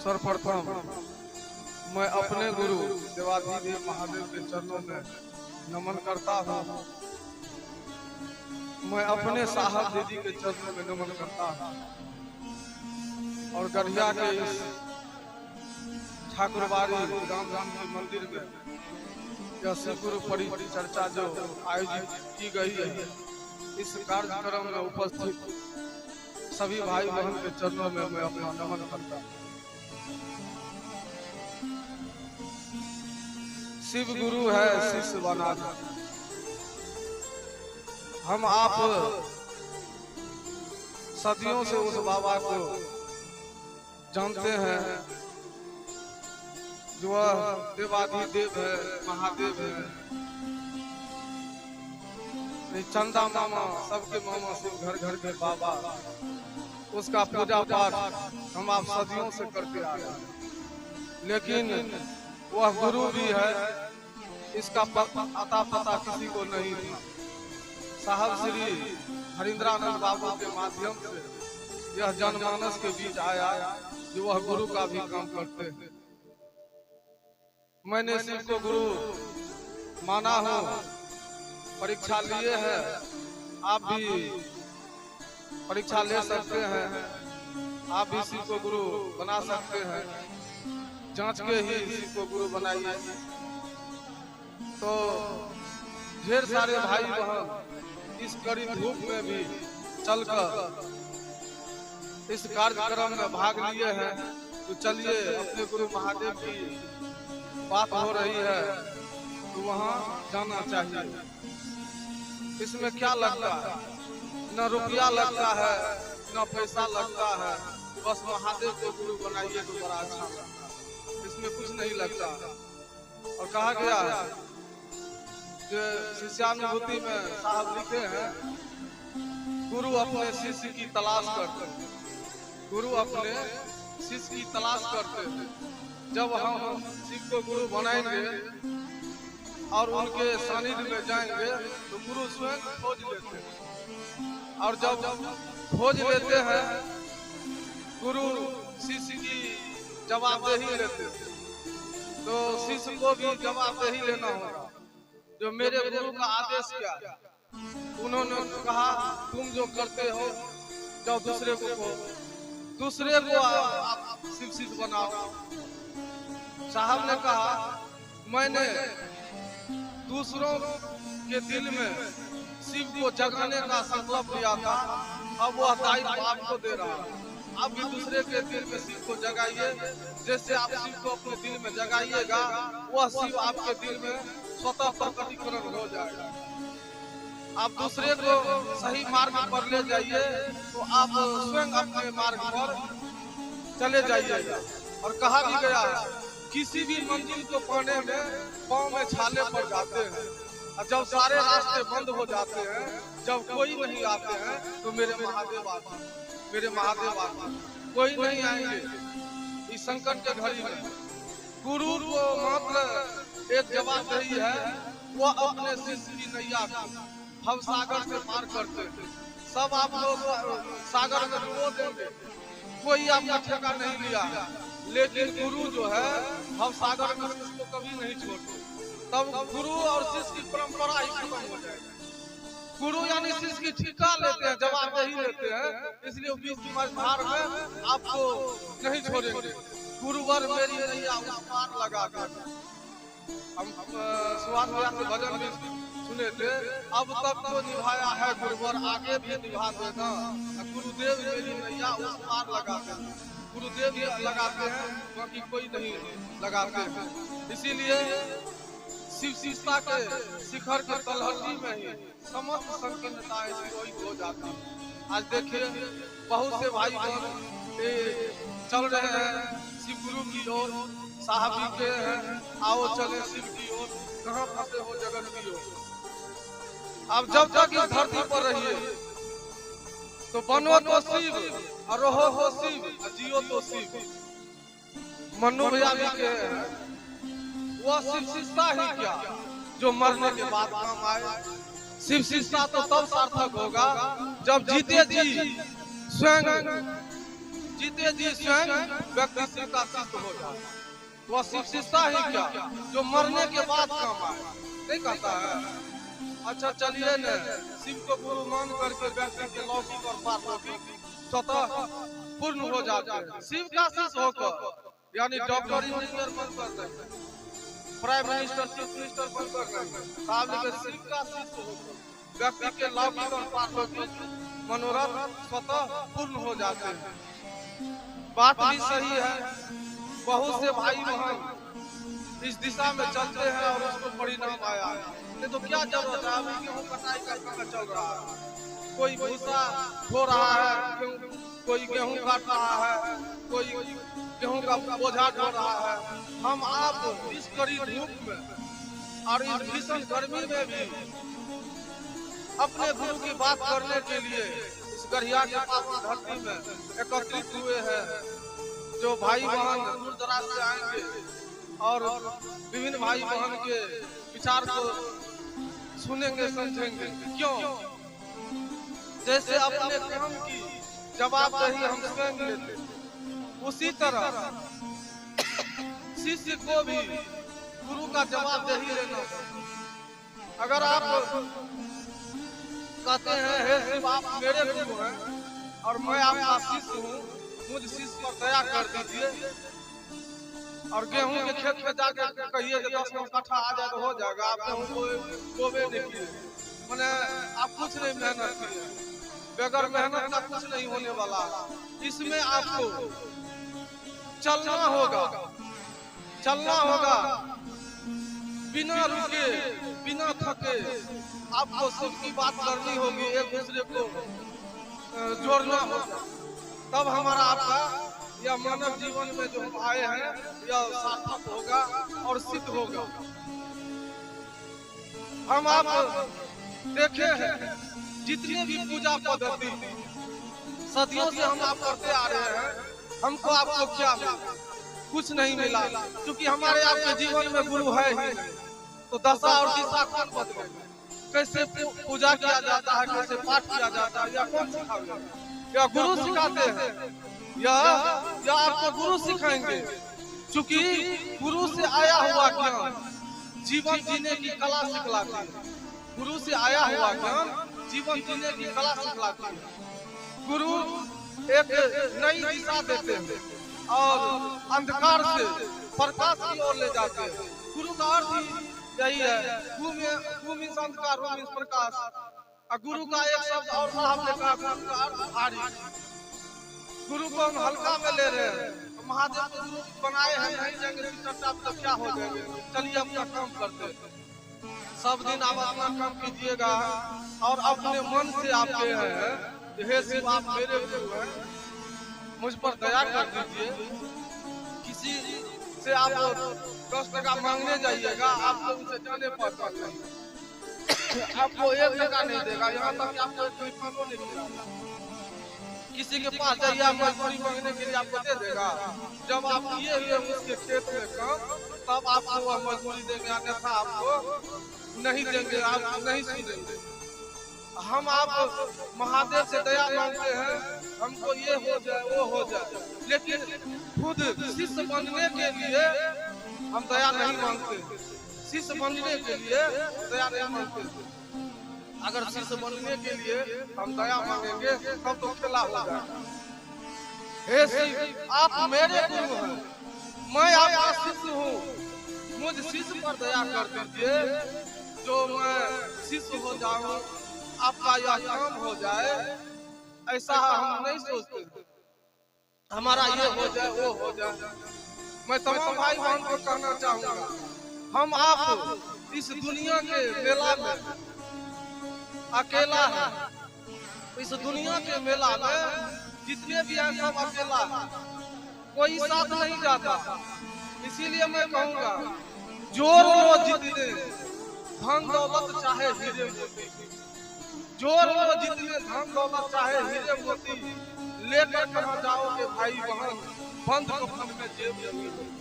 सर्वप्रथम मैं अपने गुरु देवाधिदेव महादेव के चरणों में नमन करता हूँ। मैं अपने साहब दीदी के चरणों में नमन करता हूँ और गढ़िया के इस ठाकुरबाड़ी राम जानकी मंदिर में यह शिव गुरु परिचर्चा जो आयोजित की गई है, इस कार्यक्रम में उपस्थित सभी भाई बहन के चरणों में मैं अपना नमन करता हूँ। शिव गुरु है शिष्य बना दे। हम आप सदियों से उस बाबा को जानते हैं जो देवाधिदेव है, महादेव है, चंदा मामा सबके मामा शिव घर घर के बाबा, उसका पूजा पाठ हम आप सदियों से करते आ रहे हैं। लेकिन वह गुरु भी है, इसका अता पता किसी को नहीं था। साहब श्री हरिंद्रानंद बाबू के माध्यम से यह जनमानस के बीच आया जो वह गुरु का भी काम करते हैं। मैंने शिव को गुरु माना हूँ, परीक्षा लिए है, आप भी परीक्षा ले सकते हैं, आप भी शिव को गुरु बना सकते हैं। जांच के ही शिव को गुरु बनाइए। तो ढेर सारे भाई बहन इस कड़ी धूप में भी चलकर इस कार्यक्रम में भाग लिए हैं। तो चलिए, अपने गुरु महादेव की बात हो रही है तो वहाँ जाना चाहिए। इसमें क्या लगता है? न रुपया लगता है, न पैसा लगता है, बस महादेव को गुरु बनाइए तो बड़ा अच्छा लगता है। इसमें कुछ नहीं लगता। और कहा गया है जो शिष्यानुभूति में साहब लिखे हैं, गुरु अपने शिष्य की तलाश करते हैं। गुरु अपने शिष्य की तलाश करते हैं। जब हम शिव को गुरु बनाएंगे और उनके सानिध्य में जाएंगे तो गुरु स्वयं खोज लेते हैं। और जब खोज लेते हैं, गुरु शिष्य की जवाबदेही लेते हैं। तो शिष्य को भी जवाबदेही लेना होगा। जो मेरे गुरु का आदेश क्या है, उन्होंने कहा तुम जो करते हो जाओ दूसरे को आप शिव शिष्य बनाओ। साहब ने कहा मैंने दूसरों के दिल में शिव को जगाने का संकल्प लिया था, अब वह दायित्व आपको दे रहा है। आप भी दूसरे के दिल में शिव को जगाइए। जैसे आप शिव को अपने दिल में जगाइएगा, वह शिव आपके दिल में स्वतः प्रकटीकरण हो जाएगा। आप दूसरे को सही मार्ग पर ले जाइए तो आप स्वयं अपने मार्ग पर चले जाइएगा। और कहा भी गया किसी भी मंजिल को पाने में पाँव में छाले पड़ जाते हैं। और जब सारे रास्ते बंद हो जाते हैं, जब कोई नहीं आते हैं तो मेरे महादेव आते हैं, मेरे महादेव आते हैं। कोई नहीं आएंगे इस संकट के घड़ी में। गुरु को मात्र एक जवाबदेही है, वो अपने शिष्य की नैया भव सागर से पार करते हैं। सब आप लोग सागर में डुबो देंगे, कोई आपका ठेका नहीं लिया, लेकिन गुरु जो है भव सागर में उसको कभी नहीं छोड़ते। तब गुरु और शिष्य की परंपरा ही खत्म हो जाएगी। गुरु यानी शिष्य की ठिका लेते हैं, जवाबदेही लेते हैं, इसलिए बीच मझधार में आपको नहीं छोड़ेंगे। गुरुवर मेरी नैया उस पार लगा कर। हम सुभाष भैया से भजन भी सुने थे, अब तक तो निभाया है गुरुवर, आगे भी निभा देना। गुरुदेव मेरी नैया उस पार लगाते हैं। गुरुदेव ये लगाते हैं, बाकी कोई नहीं लगाते हैं। इसीलिए शिव शिष्यता के शिखर के तलहटी में ही समस्त संकीर्णताएं हो जाती है। आज देखिए बहुत से भाई बहन चल रहे हैं शिव गुरु की ओर, साहबी के हैं, आओ चले शिव की ओर, कहाँ फंसे हो जगत की ओर। अब जब तक इस धरती पर रहिए तो बनो तो शिव और रहो हो शिव, जियो तो शिव। मनु भैया भी के वह शिव शिष्यता ही क्या जो मरने के बाद काम आए। शिव शिष्यता तो तब सार्थक होगा जब जीते जी स्वयं व्यक्ति शिव का वह शिक्षिता ही क्या जो मरने के बाद काम आए, नहीं कहता है। अच्छा चलिए न, शिव को गुरु मान करके व्यक्ति के लौकिक और पारलौकिक स्वतः पूर्ण हो जाते हैं। शिव का शिष्य होकर यानी डॉक्टर इंजीनियर बनकर, प्राइम मिनिस्टर चीफ मिनिस्टर बनकर शिव का शिष्य होकर व्यक्ति के लौकिक और पारलौकिक मनोरथ स्वतः पूर्ण हो जाते हैं। बात भी सही है। बहुत से भाई बहन इस दिशा में चलते हैं और उसको परिणाम आया है। नहीं तो क्या जरूरत है, अभी गेहूं कटाई का चल रहा है, कोई भूसा धो रहा है, कोई गेहूं काट रहा है, कोई गेहूं का बोझा ढो रहा है। हम आप इस कड़ी धूप में और इस भीषण गर्मी में भी अपने गुरु की बात करने के लिए इस गरिया के पास धरती में एकत्रित हुए हैं। जो भाई बहन दूर दराज से आएंगे और विभिन्न भाई बहन के विचार को सुनेंगे समझेंगे। क्यों? जैसे अपने काम की जवाबदेही हम स्वयं लेते, उसी तरह शिष्य को भी गुरु का जवाबदेही लेना। अगर आप कहते हैं हे शिव आप मेरे गुरु हैं और मैं आपका शिष्य हूँ, मुझ शिष्य पर दया कर दीजिए, और गेहूं के खेत में जाकर कहिए कि 10 कट्ठा आ जाए तो हो जाएगा। आप गेहूं को बोवे नहीं किए, मैंने आप कुछ नहीं मेहनत किए, बगैर मेहनत का कुछ नहीं होने वाला। इसमें आपको चलना होगा, चलना होगा बिना रुके बिना थके। आपको शिव की बात करनी होगी, एक दूसरे को जोड़ना होगा, तब हमारा आपका यह मानव जीवन में जो हम आए हैं यह सार्थक होगा और सिद्ध होगा। हम आप देखे हैं जितने भी पूजा पद्धति सदियों से हम आप करते आ रहे हैं, हमको आपको क्या मिला? कुछ नहीं मिला, क्योंकि हमारे आपके जीवन में गुरु है ही नहीं। तो दशा और दिशा कौन बदले? कैसे पूजा किया जाता है, कैसे पाठ किया जाता है, या कौन सिखाएगा? या गुरु सिखाते हैं, या आपको गुरु सिखाएंगे। क्योंकि गुरु से आया हुआ ज्ञान जीवन जीने की कला सिखलाती है। गुरु से आया हुआ ज्ञान जीवन जीने की कला सिखलाती है। गुरु एक नई दिशा देते हैं और अंधकार से प्रकाश की ओर ले जाते हैं। गुरु का अर्थ ही यही है, भूमि अंधकार भूमि प्रकाश। गुरु का एक शब्द और साहब ने कहा, गुरु का अर्थ भारी। गुरु को हम हल्का में ले रहे हैं। महादेव को गुरु बनाए हैं, नहीं जाएंगे चर्चा तो क्या हो जाएंगे। चलिए अपना काम करते हैं। सब दिन आप अपना काम कीजिएगा और अपने मन से आप कह रहे हैं हे शिव आप मेरे गुरु हैं, मुझ पर दया कर दीजिए। किसी से आप 10 टका मांगने जाइएगा, आपको उनसे जाने पड़ता नहीं, आपको 1 टका नहीं देगा, यहाँ तक कि आपको कोई फलो नहीं देगा। किसी के पास जाइए आप मजदूरी मांगने के लिए आपको दे देगा। जब आप किए हुए उसके खेत में काम, तब आपको वह मजदूरी देंगे, अन्यथा आपको नहीं देंगे, आप नहीं सुनेंगे। हम आप महादेव से दया मांगते हैं, हमको ये हो जाए वो हो जाए, लेकिन खुद शिष्य बनने के लिए हम दया नहीं मांगते। शिष्य बनने के लिए दया नहीं मांगते। अगर शिष्य बनने के लिए हम दया मांगेंगे तब तो खेला हो जाएगा। हे शिव आप मेरे गुरु हैं, मैं आपका शिष्य हूँ, मुझ शिष्य पर दया कर दीजिए, जो मैं शिष्य हो जाऊं, आपका यह काम हो जाए। ऐसा हम नहीं सोचते, हमारा ये हो जाए वो हो जाए। मैं तमाम भाई बहन को कहना चाहूंगा, हम आप इस दुनिया के मेला में अकेला है। इस दुनिया के मेला में जितने भी हैं सब अकेला है, कोई साथ नहीं जाता। इसीलिए मैं कहूँगा जोर लो जितने धन दौलत चाहे हीरे मोती, जोर लो जितने धन दौलत चाहे हीरे मोती, लेकर कहाँ जाओगे भाई बहन, बंद कफन में जेब में।